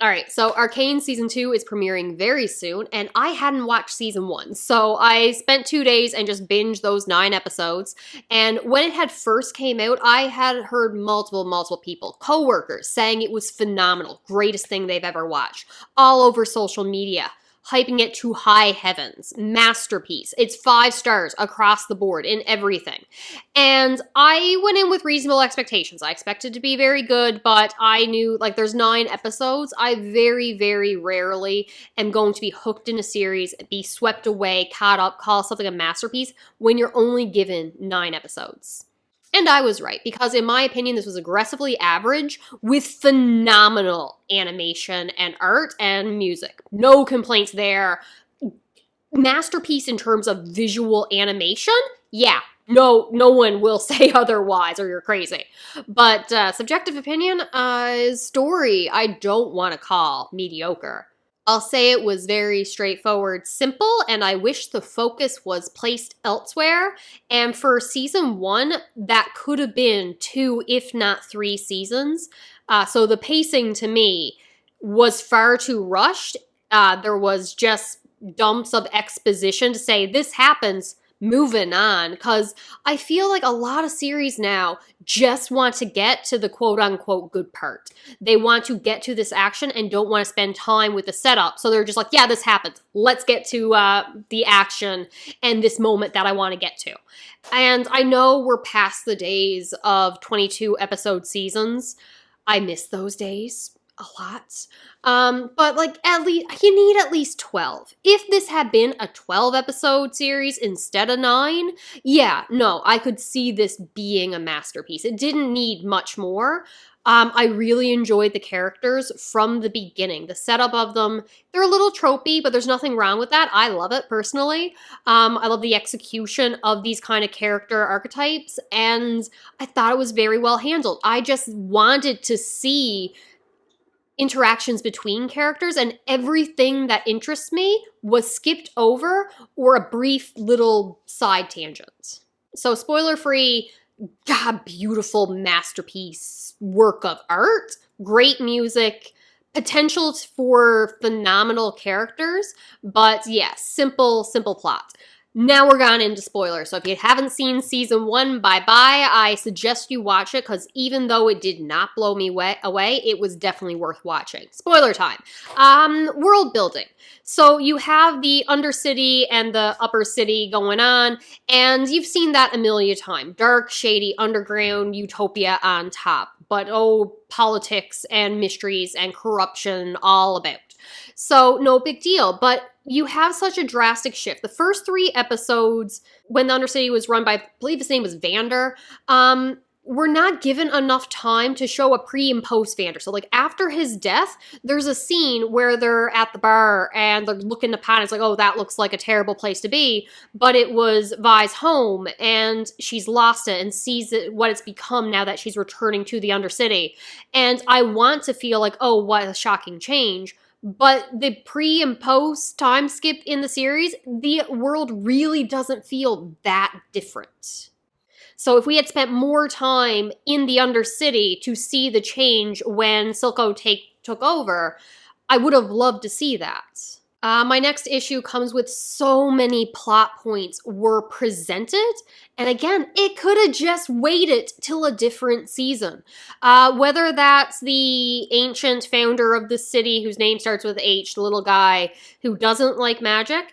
All right, so Arcane Season 2 is premiering very soon, and I hadn't watched Season 1, so I spent 2 days and just binged those 9 episodes, and when it had first came out, I had heard multiple people, coworkers, saying it was phenomenal, greatest thing they've ever watched, all over social media, hyping it to high heavens, masterpiece. It's 5 stars across the board in everything. And I went in with reasonable expectations. I expected to be very good, but I knew, like, there's 9 episodes. I very rarely am going to be hooked in a series, be swept away, caught up, call something a masterpiece when you're only given 9 episodes. And I was right, because in my opinion, this was aggressively average with phenomenal animation and art and music. No complaints there. Masterpiece in terms of visual animation? Yeah, no one will say otherwise, or you're crazy. But subjective opinion, story, I don't want to call mediocre. I'll say it was very straightforward, simple, and I wish the focus was placed elsewhere. And for season 1, that could have been 2, if not 3 seasons. So the pacing to me was far too rushed. There was just dumps of exposition to say, this happens, moving on, because I feel like a lot of series now just want to get to the quote-unquote good part. They want to get to this action and don't want to spend time with the setup, so they're just like, yeah, this happens. Let's get to the action and this moment that I want to get to. And I know we're past the days of 22-episode seasons. I miss those days a lot. But like, at least you need at least 12. If this had been a 12-episode series instead of 9, yeah, no, I could see this being a masterpiece. It didn't need much more. I really enjoyed the characters from the beginning. The setup of them, they're a little tropey, but there's nothing wrong with that. I love it personally. I love the execution of these kind of character archetypes, and I thought it was very well handled. I just wanted to see interactions between characters, and everything that interests me was skipped over or a brief little side tangent. So spoiler-free, God, beautiful masterpiece work of art, great music, potential for phenomenal characters, but yeah, simple plot. Now we're gone into spoilers, so if you haven't seen season 1, bye-bye. I suggest you watch it, because even though it did not blow me away, it was definitely worth watching. Spoiler time. World building. So you have the Undercity and the Upper City going on, and you've seen that a million times. Dark, shady, underground, utopia on top. But oh, politics and mysteries and corruption all about. So no big deal, but you have such a drastic shift. The first 3 episodes, when the Undercity was run by, I believe his name was Vander, were not given enough time to show a pre and post Vander. So like after his death, there's a scene where they're at the bar and they're looking upon it. It's like, oh, that looks like a terrible place to be. But it was Vi's home, and she's lost it and sees it, what it's become now that she's returning to the Undercity. And I want to feel like, oh, what a shocking change. But the pre and post time skip in the series, the world really doesn't feel that different. So if we had spent more time in the Undercity to see the change when Silco took over, I would have loved to see that. My next issue comes with so many plot points were presented, and again, it could have just waited till a different season. Whether that's the ancient founder of the city whose name starts with H, the little guy who doesn't like magic,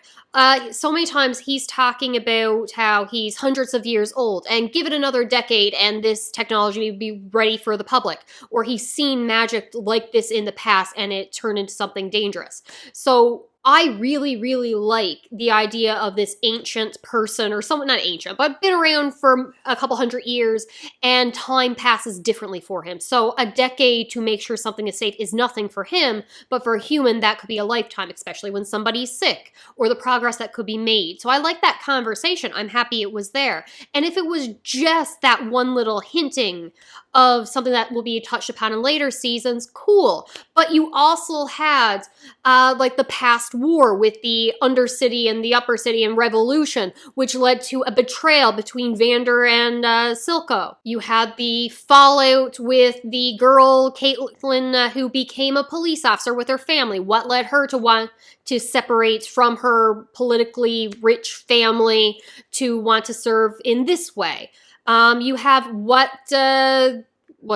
so many times he's talking about how he's hundreds of years old and give it another decade and this technology will be ready for the public. Or he's seen magic like this in the past and it turned into something dangerous. So I really like the idea of this ancient person, or someone, not ancient, but been around for a couple hundred years, and time passes differently for him. So a decade to make sure something is safe is nothing for him, but for a human, that could be a lifetime, especially when somebody's sick, or the progress that could be made. So I like that conversation. I'm happy it was there. And if it was just that one little hinting of something that will be touched upon in later seasons, cool. But you also had like the past war with the Undercity and the Upper City and Revolution, which led to a betrayal between Vander and Silco. You had the fallout with the girl Caitlyn who became a police officer with her family. What led her to want to separate from her politically rich family to want to serve in this way? You have what's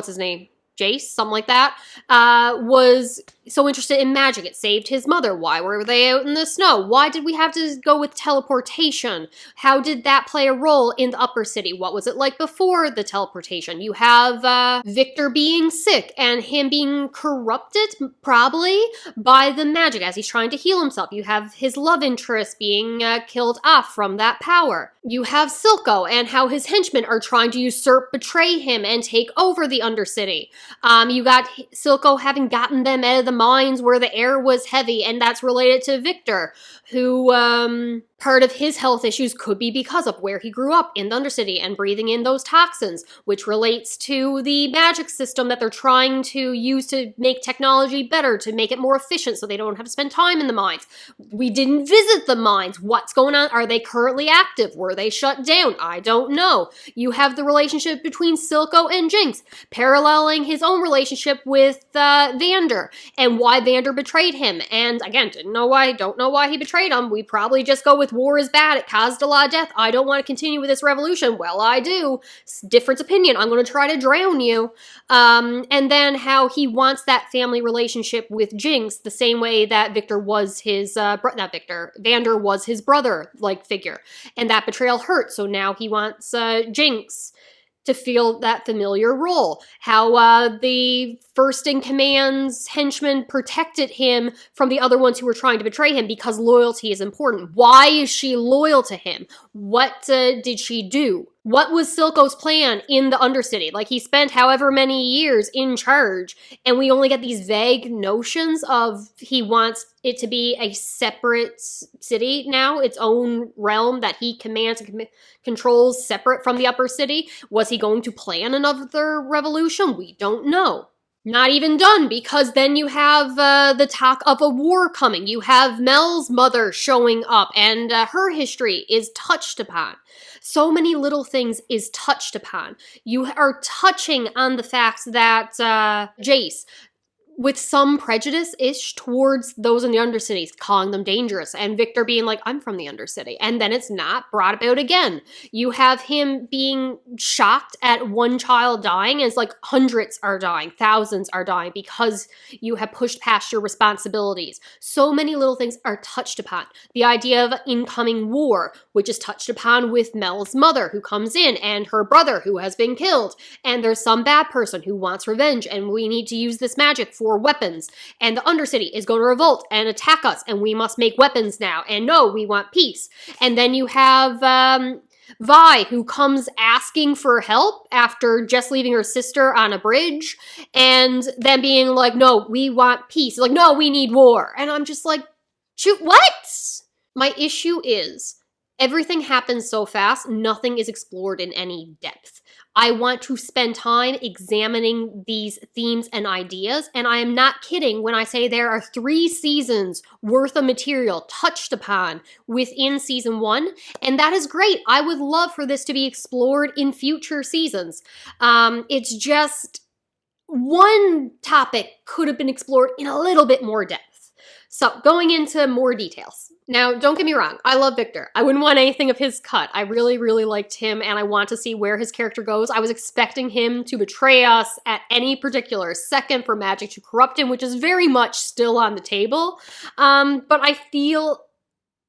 his name? Jayce, something like that, was so interested in magic. It saved his mother. Why were they out in the snow? Why did we have to go with teleportation? How did that play a role in the Upper City? What was it like before the teleportation? You have Viktor being sick and him being corrupted, probably, by the magic as he's trying to heal himself. You have his love interest being killed off from that power. You have Silco and how his henchmen are trying to usurp, betray him, and take over the Undercity. You got Silco having gotten them out of the mines where the air was heavy, and that's related to Viktor, who, part of his health issues could be because of where he grew up in the Undercity and breathing in those toxins, which relates to the magic system that they're trying to use to make technology better, to make it more efficient so they don't have to spend time in the mines. We didn't visit the mines. What's going on? Are they currently active? Were they shut down? I don't know. You have the relationship between Silco and Jinx, paralleling his own relationship with Vander, and why Vander betrayed him. And again, don't know why he betrayed him. We probably just go with war is bad. It caused a lot of death. I don't want to continue with this revolution. Well, I do. Difference opinion. I'm going to try to drown you. And then how he wants that family relationship with Jinx the same way that Viktor was his, Vander was his brother-like figure. And that betrayal hurt. So now he wants Jinx to feel that familiar role. How the first-in-command's henchmen protected him from the other ones who were trying to betray him because loyalty is important. Why is she loyal to him? What did she do? What was Silco's plan in the Undercity? Like, he spent however many years in charge, and we only get these vague notions of he wants it to be a separate city now, its own realm that he commands and controls separate from the Upper City. Was he going to plan another revolution? We don't know. Not even done, because then you have the talk of a war coming. You have Mel's mother showing up, and her history is touched upon. So many little things is touched upon. You are touching on the fact that Jayce, with some prejudice-ish towards those in the Undercities, calling them dangerous, and Viktor being like, I'm from the Undercity, and then it's not brought about again. You have him being shocked at one child dying, and it's like hundreds are dying, thousands are dying, because you have pushed past your responsibilities. So many little things are touched upon. The idea of incoming war, which is touched upon with Mel's mother, who comes in, and her brother, who has been killed, and there's some bad person who wants revenge, and we need to use this magic for weapons, and the Undercity is going to revolt and attack us, and we must make weapons now, and no, we want peace. And then you have Vi, who comes asking for help after just leaving her sister on a bridge, and then being like, no, we want peace. Like, no, we need war. And I'm just like, shoot, what? My issue is, everything happens so fast, nothing is explored in any depth. I want to spend time examining these themes and ideas, and I am not kidding when I say there are 3 seasons worth of material touched upon within season 1, and that is great. I would love for this to be explored in future seasons. It's just one topic could have been explored in a little bit more depth. So, going into more details. Now, don't get me wrong, I love Viktor. I wouldn't want anything of his cut. I really, really liked him, and I want to see where his character goes. I was expecting him to betray us at any particular second for magic to corrupt him, which is very much still on the table. But I feel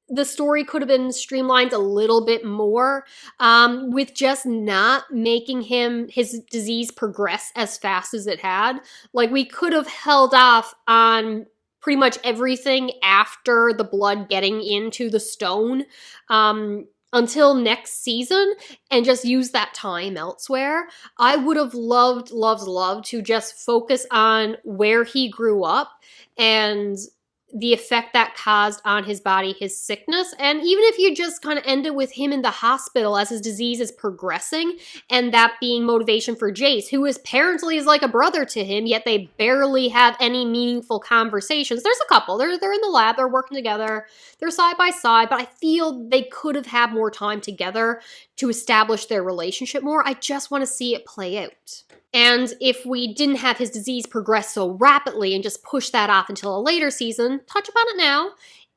the story could have been streamlined a little bit more, with just not making his disease progress as fast as it had. Like, we could have held off on pretty much everything after the blood getting into the stone until next season and just use that time elsewhere. I would have loved to just focus on where he grew up and the effect that caused on his body, his sickness. And even if you just kind of end it with him in the hospital as his disease is progressing, and that being motivation for Jayce, who apparently is like a brother to him, yet they barely have any meaningful conversations. There's a couple. They're in the lab. They're working together. They're side by side, but I feel they could have had more time together to establish their relationship more. I just want to see it play out. And if we didn't have his disease progress so rapidly and just push that off until a later season, touch upon it now,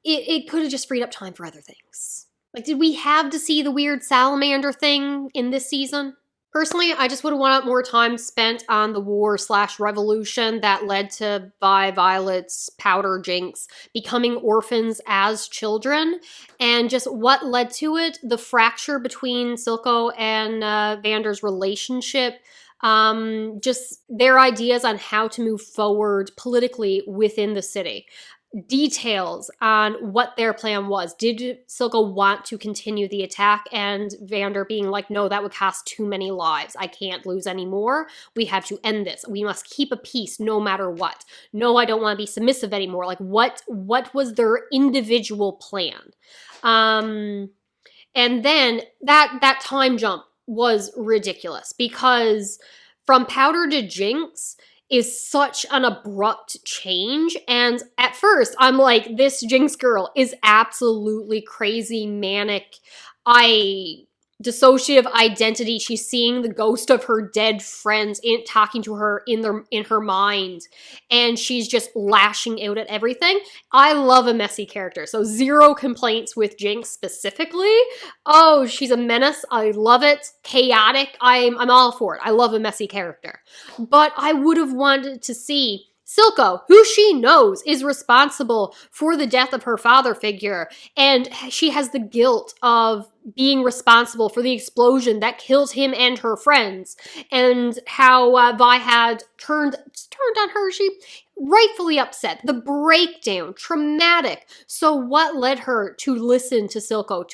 it could have just freed up time for other things. Like, did we have to see the weird salamander thing in this season? Personally, I just would have wanted more time spent on the war/revolution that led to Vi, Violet's, Powder, Jinx becoming orphans as children, and just what led to it, the fracture between Silco and Vander's relationship, just their ideas on how to move forward politically within the city. Details on what their plan was. Did Silco want to continue the attack, and Vander being like, no, that would cost too many lives. I can't lose any more. We have to end this. We must keep a peace no matter what. No, I don't want to be submissive anymore. Like, what was their individual plan? And then that time jump was ridiculous, because from Powder to Jinx is such an abrupt change. And at first, I'm like, this Jinx girl is absolutely crazy, manic. Dissociative identity. She's seeing the ghost of her dead friends talking to her in her mind, and she's just lashing out at everything. I love a messy character, so zero complaints with Jinx specifically. Oh, she's a menace. I love it. Chaotic. I'm all for it. I love a messy character, but I would have wanted to see Silco, who she knows is responsible for the death of her father figure, and she has the guilt of being responsible for the explosion that killed him and her friends, and how Vi had turned on her. She rightfully upset. The breakdown, traumatic. So what led her to listen to Silco,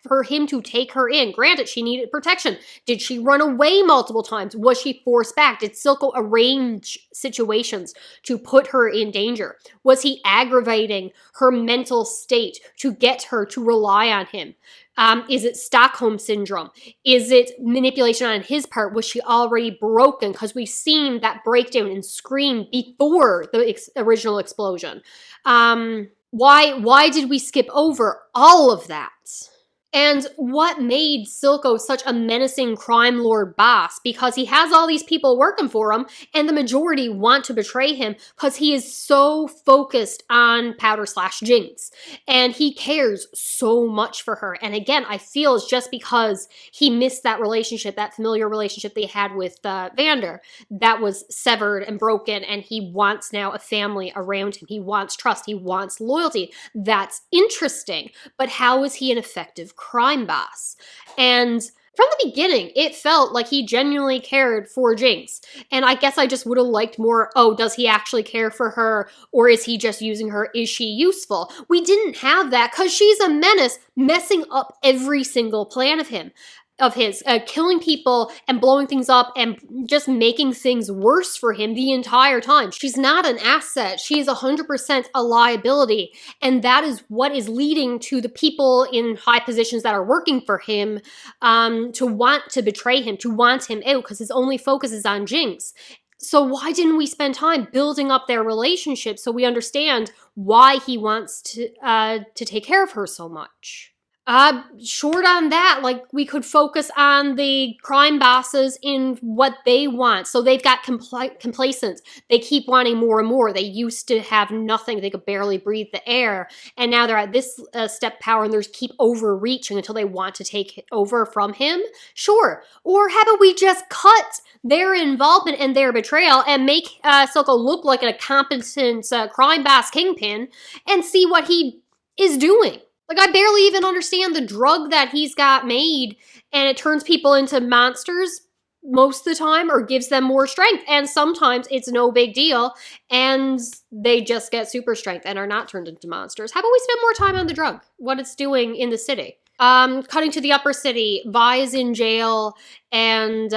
for him to take her in? Granted, she needed protection. Did she run away multiple times? Was she forced back? Did Silco arrange situations to put her in danger? Was he aggravating her mental state to get her to rely on him? Is it Stockholm Syndrome? Is it manipulation on his part? Was she already broken? Because we've seen that breakdown in Scream before the original explosion. Why did we skip over all of that? And what made Silco such a menacing crime lord boss? Because he has all these people working for him, and the majority want to betray him because he is so focused on Powder/Jinx. And he cares so much for her. And again, I feel it's just because he missed that relationship, that familiar relationship they had with Vander, that was severed and broken, and he wants now a family around him. He wants trust. He wants loyalty. That's interesting. But how is he an effective crime boss? And from the beginning, it felt like he genuinely cared for Jinx. And I guess I just would have liked more, oh, does he actually care for her? Or is he just using her? Is she useful? We didn't have that because she's a menace, messing up every single plan of his, killing people and blowing things up and just making things worse for him the entire time. She's not an asset. She is 100% a liability. And that is what is leading to the people in high positions that are working for him to want to betray him, to want him out, because his only focus is on Jinx. So why didn't we spend time building up their relationship so we understand why he wants to take care of her so much? Short on that, like, we could focus on the crime bosses in what they want. So they've got complacent. They keep wanting more and more. They used to have nothing. They could barely breathe the air. And now they're at this step power, and they just keep overreaching until they want to take it over from him. Sure. Or how about we just cut their involvement and their betrayal and make Silco look like a competent crime boss kingpin and see what he is doing. Like, I barely even understand the drug that he's got made, and it turns people into monsters most of the time, or gives them more strength. And sometimes it's no big deal, and they just get super strength and are not turned into monsters. How about we spend more time on the drug, what it's doing in the city? Cutting to the upper city, Vi is in jail, and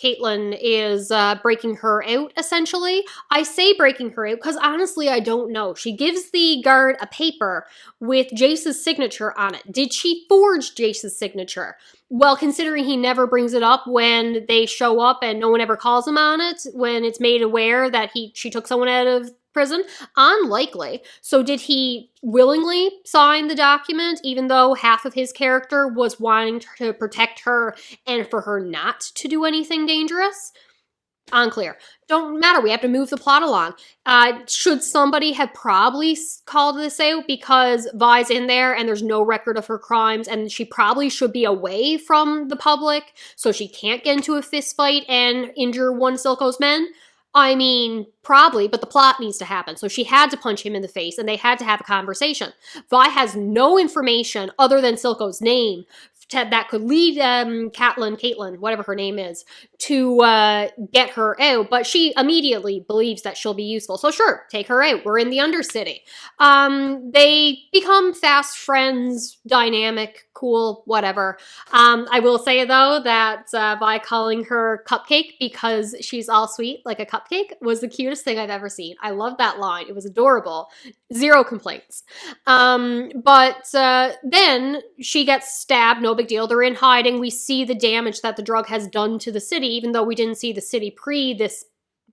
Caitlyn is breaking her out, essentially. I say breaking her out because honestly, I don't know. She gives the guard a paper with Jayce's signature on it. Did she forge Jayce's signature? Well, considering he never brings it up when they show up and no one ever calls him on it, when it's made aware that she took someone out of prison, unlikely. So did he willingly sign the document even though half of his character was wanting to protect her and for her not to do anything dangerous? Unclear. Don't matter. We have to move the plot along. Should somebody have probably called this out because Vi's in there and there's no record of her crimes and she probably should be away from the public so she can't get into a fist fight and injure one Silco's men? I mean, probably, but the plot needs to happen. So she had to punch him in the face and they had to have a conversation. Vi has no information other than Silco's name that could lead caitlyn, whatever her name is, to get her out, but she immediately believes that she'll be useful. So sure, take her out. We're in the Undercity. They become fast friends, dynamic, cool, whatever. I will say, though, that by calling her Cupcake because she's all sweet like a cupcake was the cutest thing I've ever seen. I love that line. It was adorable. Zero complaints. But then she gets stabbed, no big deal. They're in hiding. We see the damage that the drug has done to the city, even though we didn't see the city pre this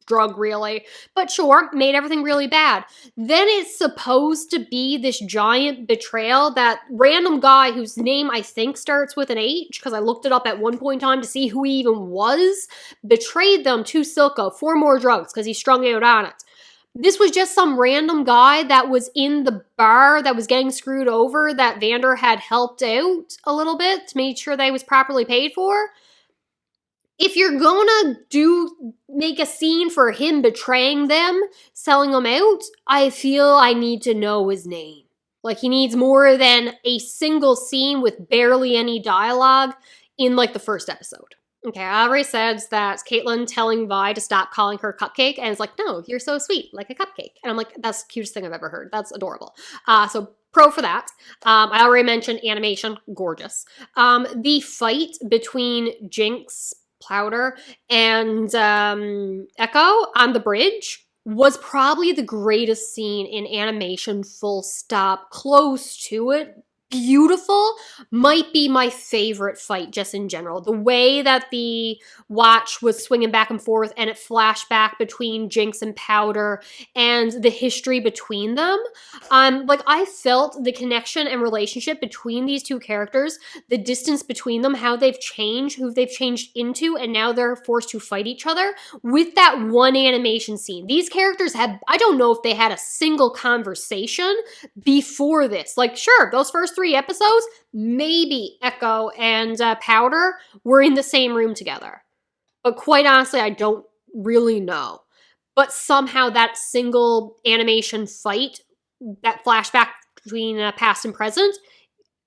drug really, but sure, made everything really bad. Then it's supposed to be this giant betrayal. That random guy whose name I think starts with an H, because I looked it up at one point in time to see who he even was, betrayed them to Silco for more drugs because he strung out on it. This was just some random guy that was in the bar that was getting screwed over that Vander had helped out a little bit to make sure that he was properly paid for. If you're gonna make a scene for him betraying them, selling them out, I feel I need to know his name. Like, he needs more than a single scene with barely any dialogue in, like, the first episode. Okay, I already said that Caitlyn telling Vi to stop calling her Cupcake, and it's like, no, you're so sweet, like a cupcake. And I'm like, that's the cutest thing I've ever heard. That's adorable. So pro for that. I already mentioned animation, gorgeous. The fight between Jinx, Powder, and Ekko on the bridge was probably the greatest scene in animation, full stop, close to it. Beautiful, might be my favorite fight just in general. The way that the watch was swinging back and forth and it flashed back between Jinx and Powder and the history between them. Like, I felt the connection and relationship between these two characters, the distance between them, how they've changed, who they've changed into, and now they're forced to fight each other with that one animation scene. These characters had, I don't know if they had a single conversation before this. Like, sure, those first 3 episodes, maybe Ekko and Powder were in the same room together. But quite honestly, I don't really know. But somehow that single animation fight, that flashback between past and present,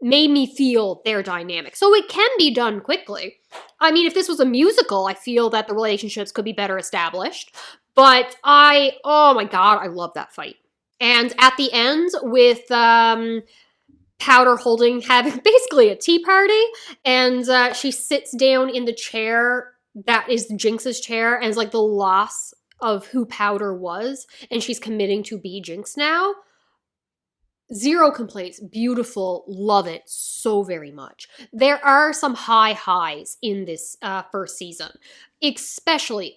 made me feel their dynamic. So it can be done quickly. I mean, if this was a musical, I feel that the relationships could be better established. But oh my god, I love that fight. And at the end with Powder having basically a tea party, and she sits down in the chair that is Jinx's chair, and it's like the loss of who Powder was, and she's committing to be Jinx now. Zero complaints. Beautiful. Love it so very much. There are some highs in this first season. Especially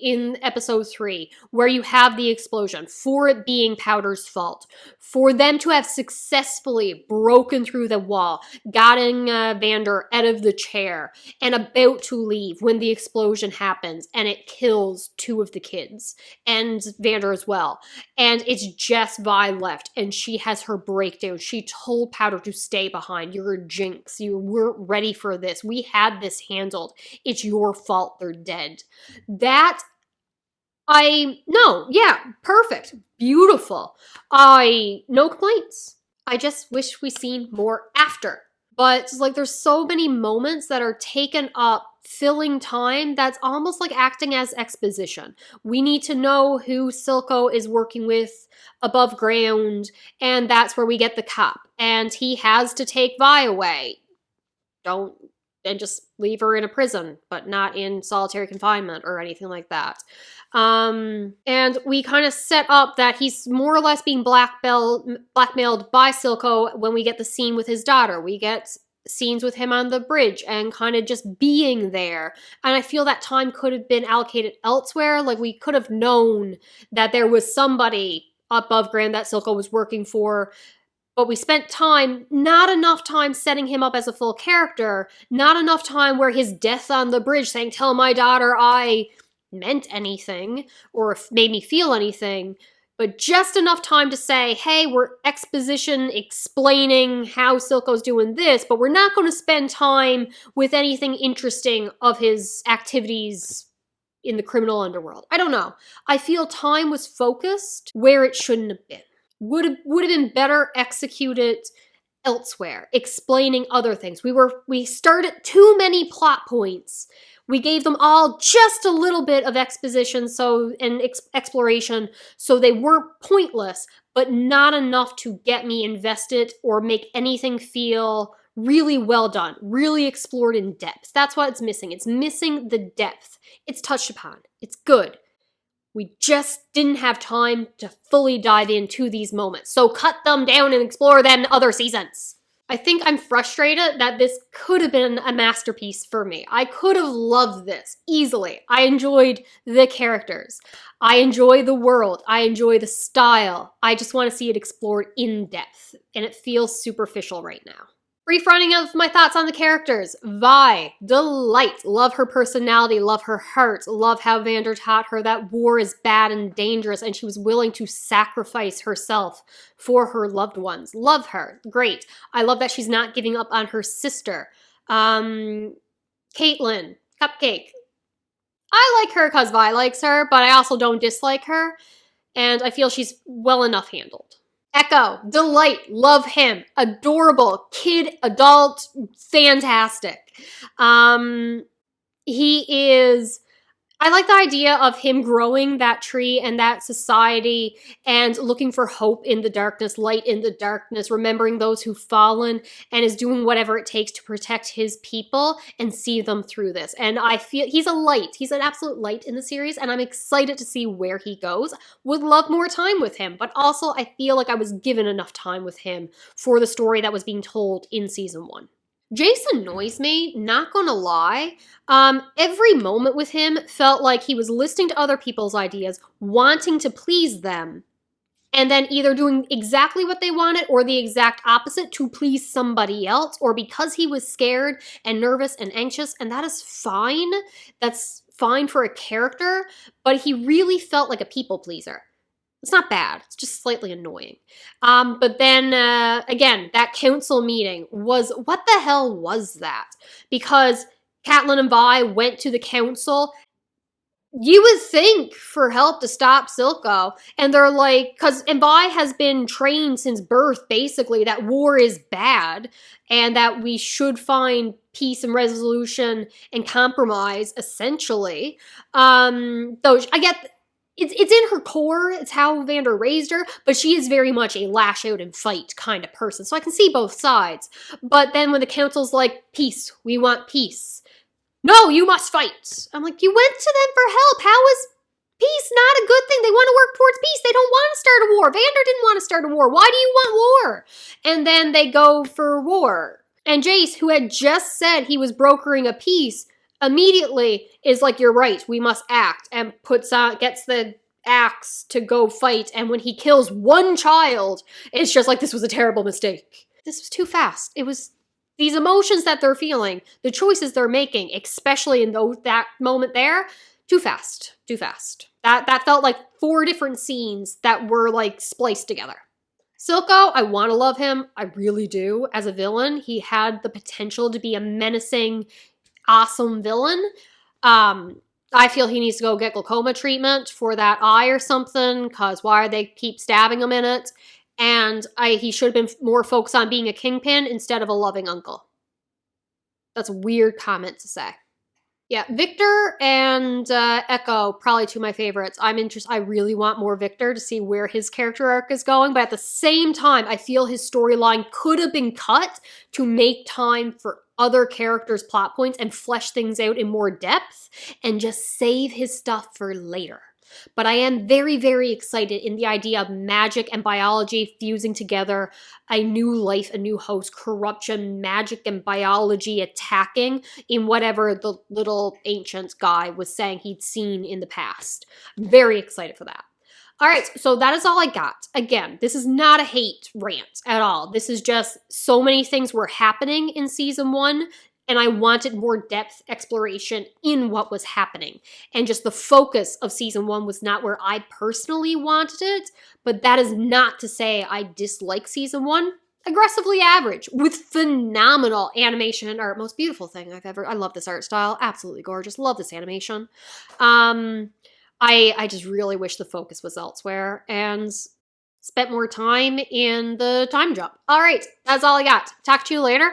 in episode 3, where you have the explosion, for it being Powder's fault, for them to have successfully broken through the wall, gotten Vander out of the chair, and about to leave when the explosion happens, and it kills 2 of the kids, and Vander as well. And it's just Vi left, and she has her breakdown. She told Powder to stay behind. You're a Jinx. You weren't ready for this. We had this handled. It's your fault they're dead. Perfect. Beautiful. No complaints. I just wish we seen more after. But like, there's so many moments that are taken up filling time that's almost like acting as exposition. We need to know who Silco is working with above ground, and that's where we get the cup. And he has to take Vi away. Don't and just leave her in a prison, but not in solitary confinement or anything like that. And we kind of set up that he's more or less being blackmailed by Silco when we get the scene with his daughter. We get scenes with him on the bridge and kind of just being there. And I feel that time could have been allocated elsewhere. Like, we could have known that there was somebody above ground that Silco was working for, but we spent time, not enough time setting him up as a full character, not enough time where his death on the bridge saying, "Tell my daughter I," meant anything or made me feel anything, but just enough time to say, hey, we're exposition explaining how Silco's doing this, but we're not going to spend time with anything interesting of his activities in the criminal underworld. I don't know. I feel time was focused where it shouldn't have been. Would have been better executed elsewhere, explaining other things. We started too many plot points. We gave them all just a little bit of exposition and exploration, so they weren't pointless, but not enough to get me invested or make anything feel really well done, really explored in depth. That's what it's missing. It's missing the depth. It's touched upon. It's good. We just didn't have time to fully dive into these moments. So cut them down and explore them in other seasons. I think I'm frustrated that this could have been a masterpiece for me. I could have loved this easily. I enjoyed the characters. I enjoy the world. I enjoy the style. I just want to see it explored in depth, and it feels superficial right now. Brief running of my thoughts on the characters. Vi, delight. Love her personality, love her heart, love how Vander taught her that war is bad and dangerous and she was willing to sacrifice herself for her loved ones. Love her. Great. I love that she's not giving up on her sister. Caitlyn, Cupcake. I like her because Vi likes her, but I also don't dislike her, and I feel she's well enough handled. Ekko, delight, love him, adorable, kid, adult, fantastic. He is, I like the idea of him growing that tree and that society and looking for hope in the darkness, light in the darkness, remembering those who've fallen, and is doing whatever it takes to protect his people and see them through this. And I feel he's a light. He's an absolute light in the series, and I'm excited to see where he goes. Would love more time with him, but also I feel like I was given enough time with him for the story that was being told in season 1. Jayce annoys me, not gonna lie. Every moment with him felt like he was listening to other people's ideas, wanting to please them, and then either doing exactly what they wanted or the exact opposite to please somebody else, or because he was scared and nervous and anxious, and that is fine. That's fine for a character, but he really felt like a people pleaser. It's not bad. It's just slightly annoying. But then, again, that council meeting was, what the hell was that? Because Caitlyn and Vi went to the council. You would think for help to stop Silco. And they're like, and Vi has been trained since birth, basically, that war is bad and that we should find peace and resolution and compromise, essentially. Though I get... It's in her core, it's how Vander raised her, but she is very much a lash out and fight kind of person, so I can see both sides. But then when the council's like, peace, we want peace. No, you must fight. I'm like, you went to them for help. How is peace not a good thing? They want to work towards peace. They don't want to start a war. Vander didn't want to start a war. Why do you want war? And then they go for war. And Jayce, who had just said he was brokering a peace, immediately is like, you're right, we must act, and gets the axe to go fight, and when he kills one child, it's just like, this was a terrible mistake. This was too fast. It was these emotions that they're feeling, the choices they're making, especially in that moment there, too fast, too fast. That felt like 4 different scenes that were like spliced together. Silco, I want to love him, I really do. As a villain, he had the potential to be a menacing, awesome villain. I feel he needs to go get glaucoma treatment for that eye or something, because why they keep stabbing him in it? And he should have been more focused on being a kingpin instead of a loving uncle. That's a weird comment to say. Yeah, Viktor and Ekko, probably two of my favorites. I'm interested. I really want more Viktor to see where his character arc is going, but at the same time, I feel his storyline could have been cut to make time for other characters' plot points and flesh things out in more depth and just save his stuff for later. But I am very, very excited in the idea of magic and biology fusing together, a new life, a new host, corruption, magic, and biology attacking in whatever the little ancient guy was saying he'd seen in the past. Very excited for that. All right, so that is all I got. Again, this is not a hate rant at all. This is just so many things were happening in season 1, and I wanted more depth exploration in what was happening. And just the focus of season 1 was not where I personally wanted it, but that is not to say I dislike season 1. Aggressively average with phenomenal animation and art. Most beautiful thing I've ever. I love this art style. Absolutely gorgeous. Love this animation. I just really wish the focus was elsewhere and spent more time in the time jump. All right, that's all I got. Talk to you later.